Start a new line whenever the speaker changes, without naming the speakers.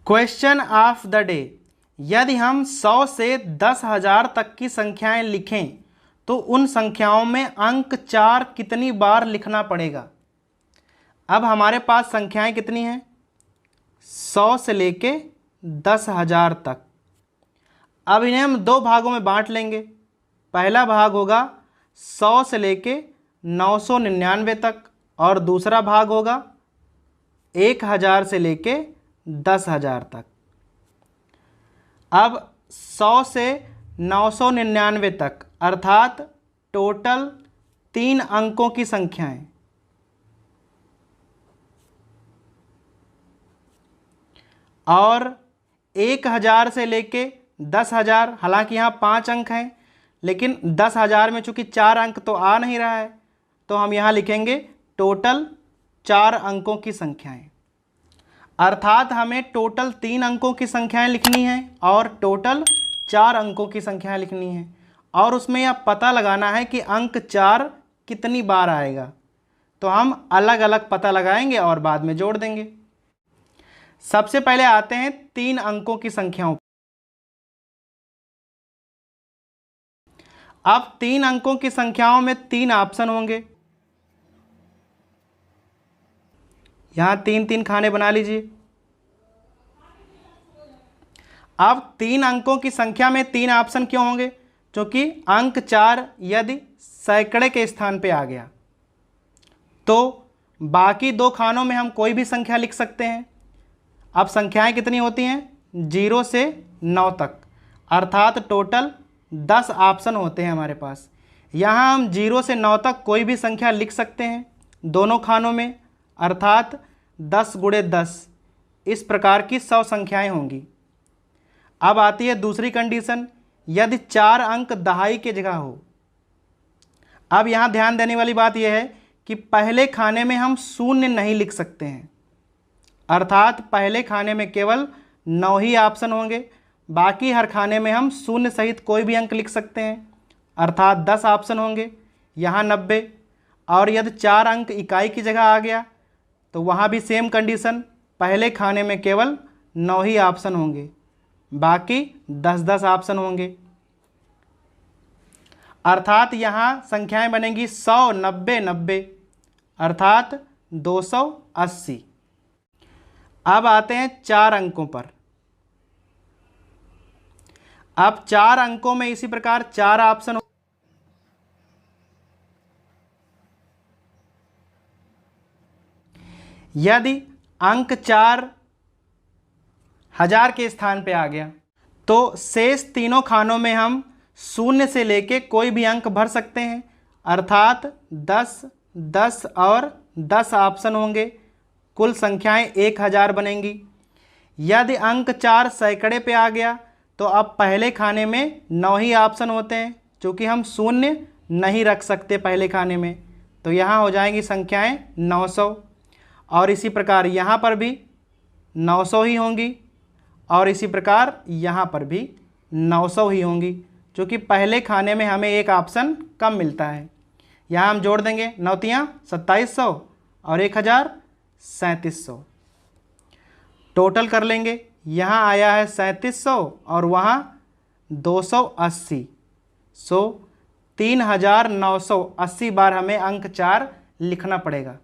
Question of the day. यदि हम 100 से 10,000 तक की संख्याएं लिखें तो उन संख्याओं में अंक 4 कितनी बार लिखना पड़ेगा। अब हमारे पास संख्याएं कितनी हैं, 100 से लेके 10,000 तक। अब इन्हें हम दो भागों में बांट लेंगे। पहला भाग होगा 100 से लेके 999 तक और दूसरा भाग होगा 1000 से लेके 10,000 तक। अब 100 से 999 तक अर्थात टोटल 3 अंकों की संख्याएं। और 1000 से लेके 10,000, हालांकि यहाँ 5 अंक हैं लेकिन 10,000 में चूंकि 4 अंक तो आ नहीं रहा है तो हम यहाँ लिखेंगे टोटल 4 अंकों की संख्याएं। अर्थात हमें टोटल 3 अंकों की संख्याएं लिखनी है और टोटल 4 अंकों की संख्याएं लिखनी है और उसमें यह पता लगाना है कि अंक 4 कितनी बार आएगा। तो हम अलग अलग पता लगाएंगे और बाद में जोड़ देंगे। सबसे पहले आते हैं 3 अंकों की संख्याओं। अब 3 अंकों की संख्याओं में 3 ऑप्शन होंगे। यहां 3-3 खाने बना लीजिए। अब 3 अंकों की संख्या में 3 ऑप्शन क्यों होंगे, क्योंकि अंक 4 यदि सैकड़े के स्थान पे आ गया तो बाकी 2 खानों में हम कोई भी संख्या लिख सकते हैं। अब संख्याएं कितनी होती हैं, 0 से 9 तक, अर्थात टोटल 10 ऑप्शन होते हैं हमारे पास। यहाँ हम 0 से 9 तक कोई भी संख्या लिख सकते हैं दोनों खानों में, अर्थात 10 × 10 इस प्रकार की 100 संख्याएं होंगी। अब आती है दूसरी कंडीशन, यदि 4 अंक दहाई की जगह हो। अब यहाँ ध्यान देने वाली बात यह है कि पहले खाने में हम 0 नहीं लिख सकते हैं, अर्थात पहले खाने में केवल 9 ही ऑप्शन होंगे, बाकी हर खाने में हम 0 सहित कोई भी अंक लिख सकते हैं, अर्थात 10 ऑप्शन होंगे, यहाँ 90। और यदि 4 अंक इकाई की जगह आ गया तो वहाँ भी सेम कंडीशन, पहले खाने में केवल 9 ही ऑप्शन होंगे, बाकी 10-10 ऑप्शन होंगे। अर्थात यहाँ संख्याएं बनेंगी 100, 90, 90 अर्थात 280। अब आते हैं 4 अंकों पर। अब 4 अंकों में इसी प्रकार 4 ऑप्शन। यदि अंक 4 1000 के स्थान पे आ गया तो शेष तीनों खानों में हम 0 से लेके कोई भी अंक भर सकते हैं, अर्थात 10, 10 और 10 ऑप्शन होंगे, कुल संख्याएं 1000 बनेंगी। यदि अंक 4 सैकड़े पे आ गया तो अब पहले खाने में 9 ही ऑप्शन होते हैं, चूँकि हम 0 नहीं रख सकते पहले खाने में, तो यहाँ हो जाएंगी संख्याएं 900। और इसी प्रकार यहाँ पर भी 900 ही होंगी और इसी प्रकार यहाँ पर भी 900 ही होंगी, क्योंकि पहले खाने में हमें एक ऑप्शन कम मिलता है। यहाँ हम जोड़ देंगे 9 × 2700 और 1000 3700, टोटल कर लेंगे। यहाँ आया है 3700 और वहाँ 280, सो 3980 बार हमें अंक 4 लिखना पड़ेगा।